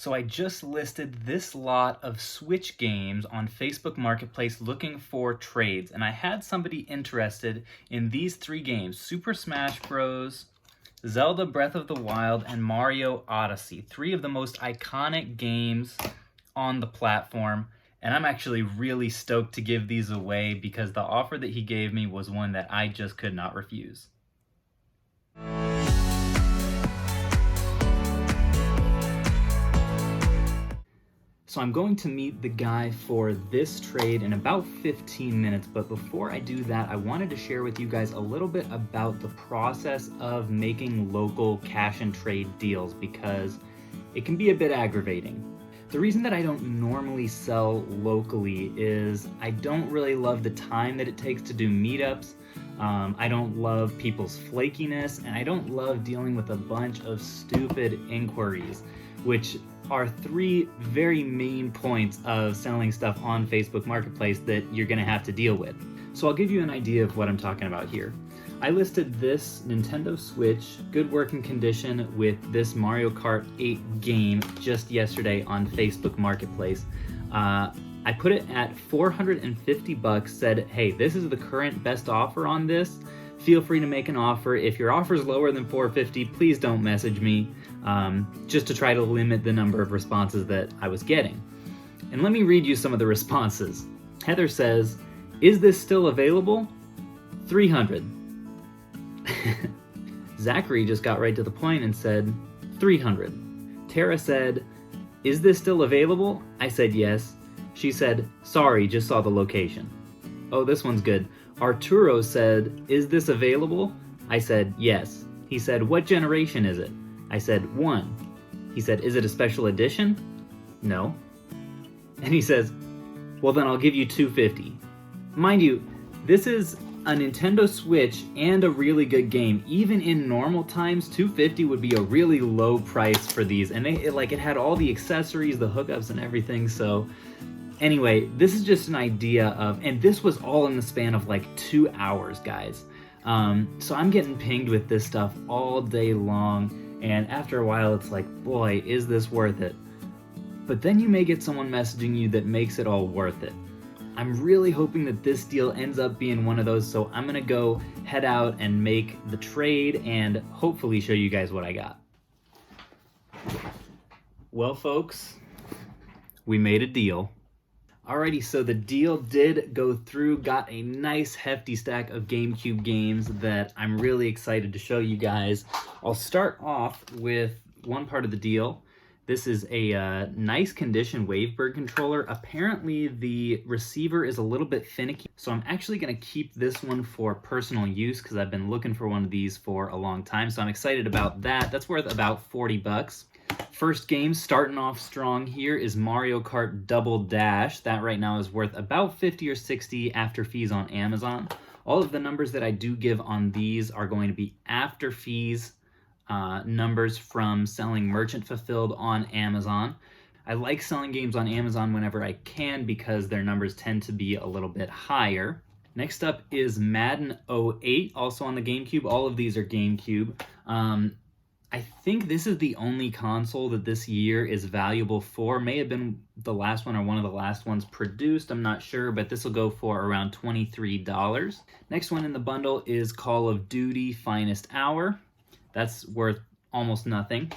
So I just listed this lot of Switch games on Facebook Marketplace looking for trades, and I had somebody interested in these three games: Super Smash Bros., Zelda Breath of the Wild, and Mario Odyssey. Three of the most iconic games on the platform, and I'm actually really stoked to give these away because the offer that he gave me was one that I just could not refuse. So I'm going to meet the guy for this trade in about 15 minutes, but before I do that, I wanted to share with you guys a little bit about the process of making local cash and trade deals because it can be a bit aggravating. The reason that I don't normally sell locally is I don't really love the time that it takes to do meetups. I don't love people's flakiness, and I don't love dealing with a bunch of stupid inquiries, which are three very main points of selling stuff on Facebook Marketplace that you're gonna have to deal with. So I'll give you an idea of what I'm talking about here. I listed this Nintendo Switch, good working condition, with this Mario Kart 8 game just yesterday on Facebook Marketplace. I put it at $450, said, hey, this is the current best offer on this. Feel free to make an offer. If your offer is lower than $450, please don't message me, just to try to limit the number of responses that I was getting. And let me read you some of the responses. Heather says, is this still available? $300. Zachary just got right to the point and said, $300. Tara said, is this still available? I said yes. She said, sorry, just saw the location. Oh, this one's good. Arturo said, is this available? I said, yes. He said, what generation is it? I said, 1. He said, is it a special edition? No. And he says, well, then I'll give you $250. Mind you, this is a Nintendo Switch and a really good game. Even in normal times, $250 would be a really low price for these. And it had all the accessories, the hookups and everything. So anyway, this is just an idea of, and this was all in the span of like 2 hours, guys. So I'm getting pinged with this stuff all day long. And after a while, it's like, boy, is this worth it? But then you may get someone messaging you that makes it all worth it. I'm really hoping that this deal ends up being one of those, so I'm gonna go head out and make the trade and hopefully show you guys what I got. Well, folks, we made a deal. Alrighty, so the deal did go through, got a nice hefty stack of GameCube games that I'm really excited to show you guys. I'll start off with one part of the deal. This is a nice condition Wavebird controller. Apparently the receiver is a little bit finicky, so I'm actually gonna keep this one for personal use because I've been looking for one of these for a long time, so I'm excited about that. That's worth about $40. First game, starting off strong here, is Mario Kart Double Dash. That right now is worth about $50 or $60 after fees on Amazon. All of the numbers that I do give on these are going to be after fees numbers from selling merchant fulfilled on Amazon. I like selling games on Amazon whenever I can because their numbers tend to be a little bit higher. Next up is Madden 08, also on the GameCube. All of these are GameCube. I think this is the only console that this year is valuable for. May have been the last one or one of the last ones produced, I'm not sure, but this will go for around $23. Next one in the bundle is Call of Duty Finest Hour. That's worth almost nothing.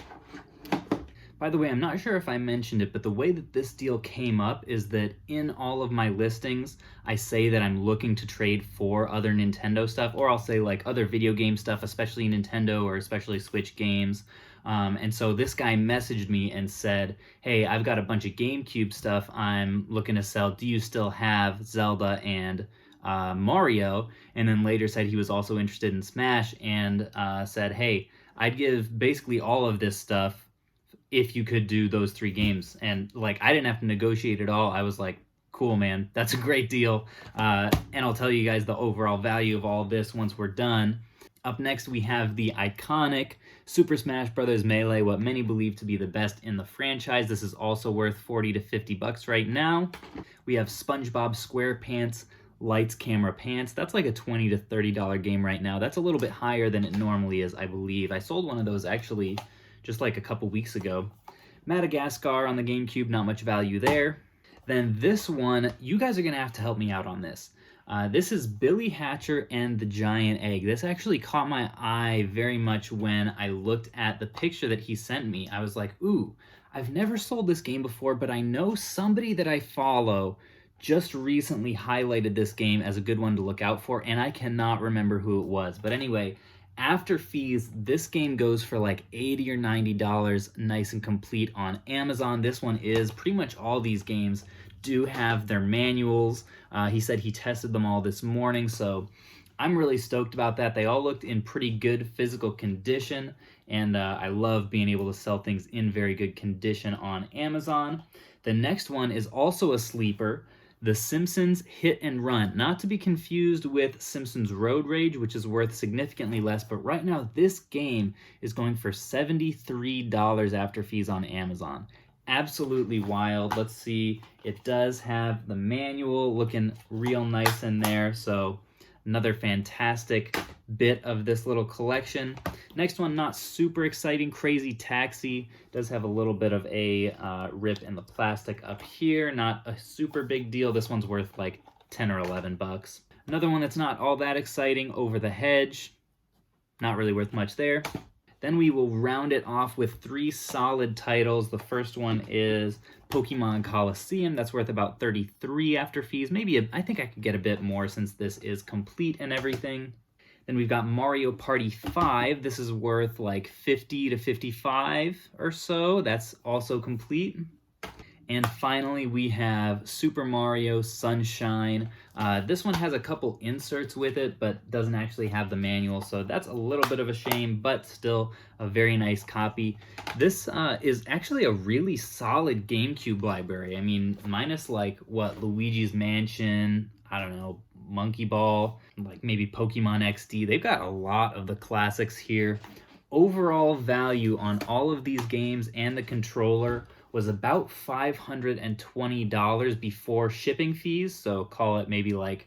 By the way, I'm not sure if I mentioned it, but the way that this deal came up is that in all of my listings, I say that I'm looking to trade for other Nintendo stuff, or I'll say like other video game stuff, especially Nintendo or especially Switch games. And so this guy messaged me and said, hey, I've got a bunch of GameCube stuff I'm looking to sell. Do you still have Zelda and Mario? And then later said he was also interested in Smash and said, hey, I'd give basically all of this stuff if you could do those three games. And like, I didn't have to negotiate at all. I was like, cool, man, that's a great deal. And I'll tell you guys the overall value of all this once we're done. Up next, we have the iconic Super Smash Bros. Melee, what many believe to be the best in the franchise. This is also worth $40 to $50 right now. We have SpongeBob SquarePants Lights Camera Pants. That's like a $20 to $30 game right now. That's a little bit higher than it normally is, I believe. I sold one of those actually just like a couple weeks ago. Madagascar on the GameCube, not much value there. Then this one, you guys are going to have to help me out on this. This is Billy Hatcher and the Giant Egg. This actually caught my eye very much when I looked at the picture that he sent me. I was like, ooh, I've never sold this game before, but I know somebody that I follow just recently highlighted this game as a good one to look out for, and I cannot remember who it was. But anyway, after fees, this game goes for like $80 or $90, nice and complete on Amazon. This one is pretty much all these games do have their manuals. He said he tested them all this morning, so I'm really stoked about that. They all looked in pretty good physical condition, and I love being able to sell things in very good condition on Amazon. The next one is also a sleeper, The Simpsons Hit and Run. Not to be confused with Simpsons Road Rage, which is worth significantly less, but right now this game is going for $73 after fees on Amazon. Absolutely wild. Let's see. It does have the manual looking real nice in there, so another fantastic bit of this little collection. Next one, not super exciting, Crazy Taxi. Does have a little bit of a rip in the plastic up here. Not a super big deal. This one's worth like 10 or 11 bucks. Another one that's not all that exciting, Over the Hedge. Not really worth much there. Then we will round it off with 3 solid titles. The first one is Pokemon Coliseum. That's worth about $33 after fees. Maybe I think I could get a bit more since this is complete and everything. Then we've got Mario Party 5. This is worth like $50 to $55 or so. That's also complete. And finally, we have Super Mario Sunshine. This one has a couple inserts with it, but doesn't actually have the manual, so that's a little bit of a shame, but still a very nice copy. This is actually a really solid GameCube library. I mean, minus like, what, Luigi's Mansion, I don't know, Monkey Ball, like maybe Pokemon XD. They've got a lot of the classics here. Overall value on all of these games and the controller was about $520 before shipping fees, so call it maybe like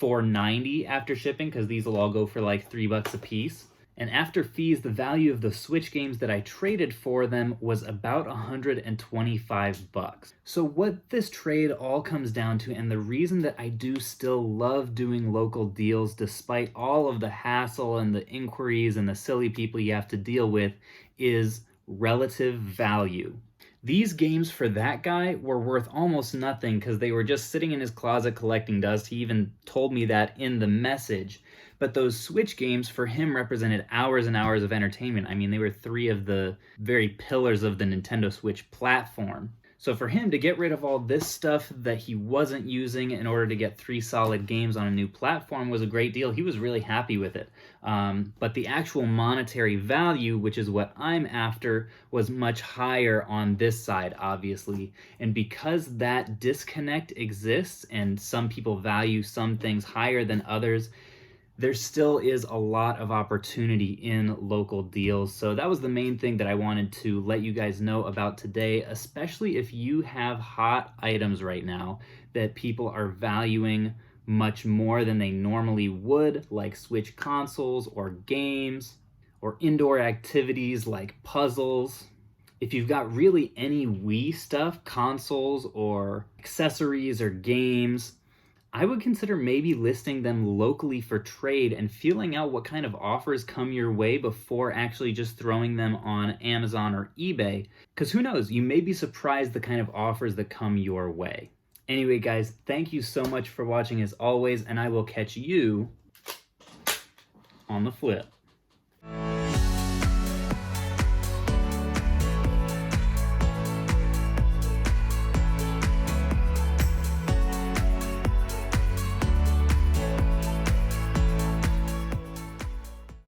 $490 after shipping, because these will all go for like $3 a piece. And after fees, the value of the Switch games that I traded for them was about $125. So what this trade all comes down to, and the reason that I do still love doing local deals despite all of the hassle and the inquiries and the silly people you have to deal with, is relative value. These games for that guy were worth almost nothing because they were just sitting in his closet collecting dust. He even told me that in the message. But those Switch games for him represented hours and hours of entertainment. I mean, they were 3 of the very pillars of the Nintendo Switch platform. So for him to get rid of all this stuff that he wasn't using in order to get 3 solid games on a new platform was a great deal. He was really happy with it. But the actual monetary value, which is what I'm after, was much higher on this side, obviously. And because that disconnect exists and some people value some things higher than others, there still is a lot of opportunity in local deals. So that was the main thing that I wanted to let you guys know about today, especially if you have hot items right now that people are valuing much more than they normally would, like Switch consoles or games or indoor activities like puzzles. If you've got really any Wii stuff, consoles or accessories or games, I would consider maybe listing them locally for trade and feeling out what kind of offers come your way before actually just throwing them on Amazon or eBay. Because who knows, you may be surprised the kind of offers that come your way. Anyway, guys, thank you so much for watching as always, and I will catch you on the flip.